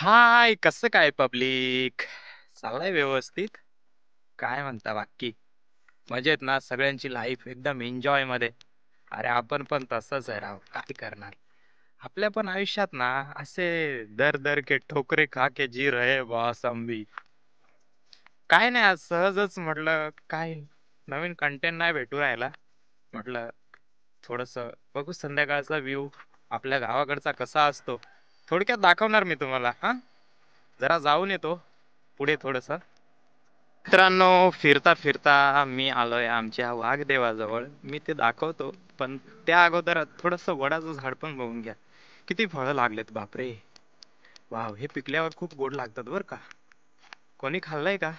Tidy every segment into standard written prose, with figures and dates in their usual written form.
हाय, कसं काय पब्लिक? चाललंय व्यवस्थित? काय म्हणता बाकी? मजेत ना? सगळ्यांची लाईफ एकदम एन्जॉय मध्ये. अरे आपण पण तसंच आहे राव, काय करणार? आपल्या पण आयुष्यात ना असे दर दर के ठोकरे खा के जी रहे बॉस हम भी. काय नाही, आज सहजच म्हटलं काय नवीन कंटेंट नाही भेटू राहिला. म्हटलं थोडस बघू संध्याकाळचा व्ह्यू आपल्या गावाकडचा कसा असतो. थोडक्यात दाखवणार मी तुम्हाला. हा, जरा जाऊन येतो पुढे थोडस. मित्रांनो, फिरता फिरता मी आलोय आमच्या वाघदेवाजवळ. मी ते दाखवतो, पण त्या अगोदर थोडस वडाचं झाड पण बघून घ्या. किती फळं लागलेत, बापरे. वाव, हे पिकल्यावर खूप गोड लागतात बर का. कोणी खाल्लंय का?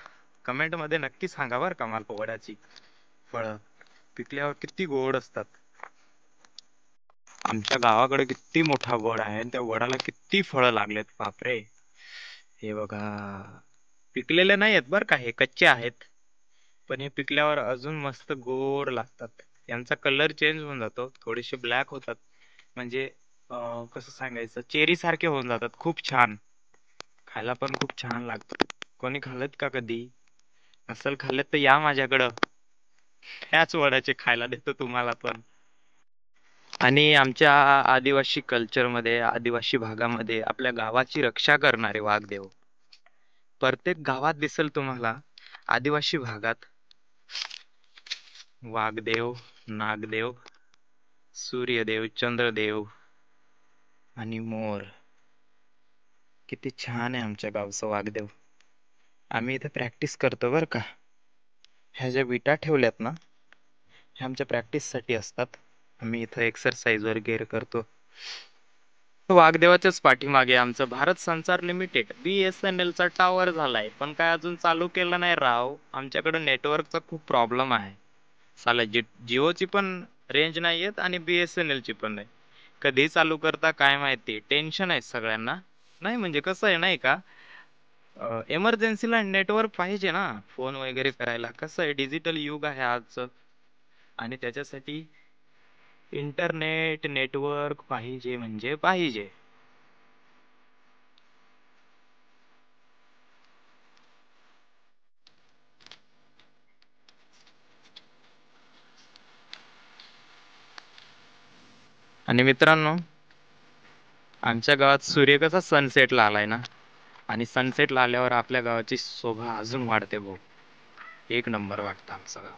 कमेंट मध्ये नक्की सांगा बर का मला. वडाची फळं पिकल्यावर किती गोड असतात. आमच्या गावाकडे किती मोठा वड आहे आणि त्या वडाला किती फळं लागलेत, बापरे. हे बघा, पिकलेले नाही आहेत बर का, हे कच्चे आहेत. पण हे पिकल्यावर अजून मस्त गोड लागतात. यांचा कलर चेंज होऊन जातो, थोडेसे ब्लॅक होतात. म्हणजे कसं सांगायचं, चेरी सारखे होऊन जातात. खूप छान, खायला पण खूप छान लागतात. कोणी खाल्लेत का कधी? असल खाल्लेत तर या माझ्याकडं, त्याच वडाचे खायला देतो तुम्हाला पण. आणि आमच्या आदिवासी कल्चरमध्ये, आदिवासी भागामध्ये आपल्या गावाची रक्षा करणारे वाघदेव प्रत्येक गावात दिसेल तुम्हाला. आदिवासी भागात वाघदेव, नागदेव, सूर्यदेव, चंद्रदेव आणि मोर. किती छान आहे आमच्या गावचं वाघदेव. आम्ही इथे प्रॅक्टिस करतो बर का. ह्या ज्या विटा ठेवल्यात ना, ह्या आमच्या प्रॅक्टिस साठी असतात. आम्ही इथं एक्सरसाइज वगैरे करतो. वाघदेवाच्याच पाठीमागे आमचं भारत संचार लिमिटेड BSNL चा टॉवर झालाय, पण काय अजून चालू केलं नाही राव. आमच्याकडे नेटवर्कचा खूप प्रॉब्लेम आहे. साला जिओची पण रेंज नाही येत आणि BSNL ची पण नाही. कधी चालू करता काय माहिती. टेन्शन आहे सगळ्यांना. नाही म्हणजे कसं आहे नाही का, एमर्जन्सीला नेटवर्क पाहिजे ना, फोन वगैरे करायला. कसं आहे, डिजिटल युग आहे आजचं, आणि त्याच्यासाठी इंटरनेट नेटवर्क पाहिजे म्हणजे पाहिजे. आणि मित्रांनो, आमच्या गावात सूर्य कसा सनसेटला आलाय ना, आणि सनसेटला आल्यावर आपल्या गावाची शोभा अजून वाढते भाऊ. एक नंबर वाटतं आमचं गाव.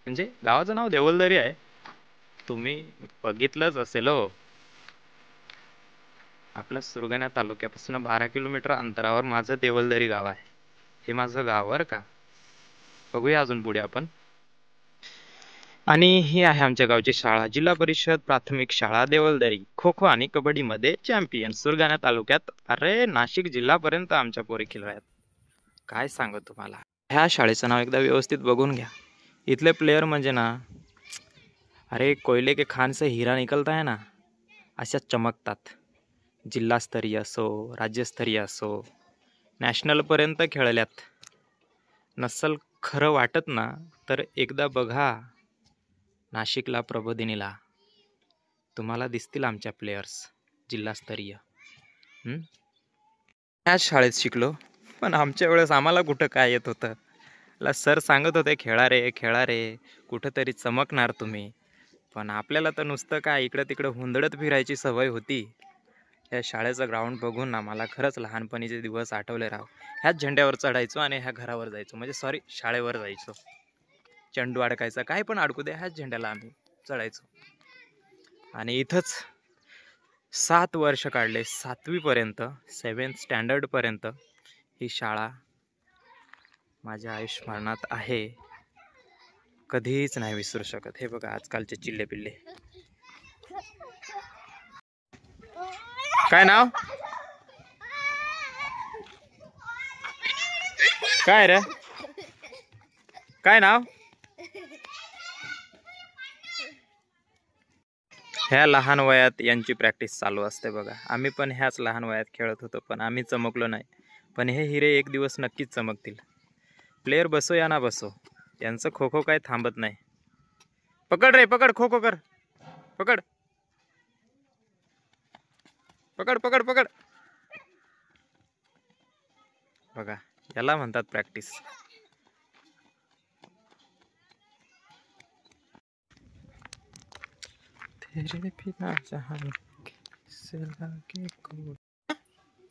म्हणजे गावाचं नाव देवलदरी आहे. तुम्ही बघितलंच असेल हो. आपल्या सुरगाणा तालुक्यापासून 12 किलोमीटर अंतरावर माझं देवलदरी गाव आहे. हे माझं गाव बर का. बघूया अजून पुढे आपण. आणि ही आहे आमच्या गावची शाळा, जिल्हा परिषद प्राथमिक शाळा देवलदरी. खो खो आणि कबड्डी मध्ये चॅम्पियन, सुरगाणा तालुक्यात. अरे नाशिक जिल्हापर्यंत आमच्या पोरी खेळल्यात. काय सांगू तुम्हाला. ह्या शाळेचं नाव एकदा व्यवस्थित बघून घ्या. इथले प्लेयर म्हणजे ना, अरे कोयले के खान से हीरा निकलता है ना, अशा चमकतात. जिल्हास्तरीय असो, राज्यस्तरीय असो, नॅशनलपर्यंत खेळल्यात. नसल खरं वाटत ना, तर एकदा बघा नाशिकला प्रबोधिनीला, तुम्हाला दिसतील आमच्या प्लेयर्स जिल्हास्तरीय. ह्याच शाळेत शिकलो, पण आमच्या वेळेस आम्हाला कुठं काय येत होतं. सर सांगत होते खेळा रे खेळा रे, कुठंतरी चमकणार तुम्ही. पण आपल्याला तर नुसतं काय इकडं तिकडं हुंदडत फिरायची सवय होती. ह्या शाळेचं ग्राउंड बघून ना मला खरंच लहानपणीचे दिवस आठवले राव. ह्याच झेंड्यावर चढायचो आणि ह्या घरावर जायचो, म्हणजे सॉरी शाळेवर जायचो. चेंडू अडकायचा, काय पण अडकू दे, ह्याच झेंड्याला आम्ही चढायचो. आणि इथंच 7 वर्ष काढले, 7वी पर्यंत, 7th स्टँडर्ड पर्यंत ही शाळा माझ्या आयुष्यमानात आहे. कधीच नाही विसरू शकत. हे बघा आजकालचे चिल्ले पिल्ले. काय नाव? काय रे, काय नाव? ह्या लहान वयात यांची प्रॅक्टिस चालू असते बघा. आम्ही पण ह्याच लहान वयात खेळत होतो, पण आम्ही चमकलो नाही. पण हे हिरे एक दिवस नक्कीच चमकतील. प्लेयर बसो या ना बसो, यांचं खो खो काय थांबत नाही. पकड रे पकड, खो खो कर, पकड पकड पकड पकड. बघा याला म्हणतात प्रॅक्टिस.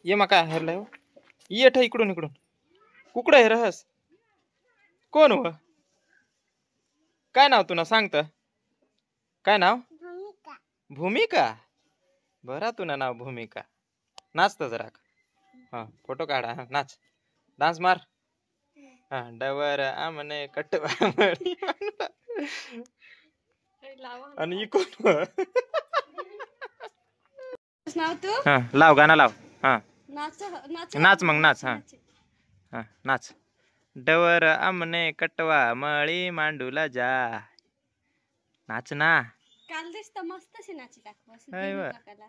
ये मग काय हरलाय हो? ये ठा इकडून इकडून. कुकडं आहे रहस? कोण हो? काय नाव तुला सांगत? काय नाव? भूमिका. बरा तुला नाव भूमिका. नाचत जरा. हा फोटो काढा. हा नाच. डान्स मार. हा डवर आमने कटवा मळी आणि कोण? हा लाव गाणं लाव. हा नाच मग नाच. हा हा नाच. डवर आमने कटवा मळी मांडूला जा. नाच ना. काल दिसत मस्त नाची टाकू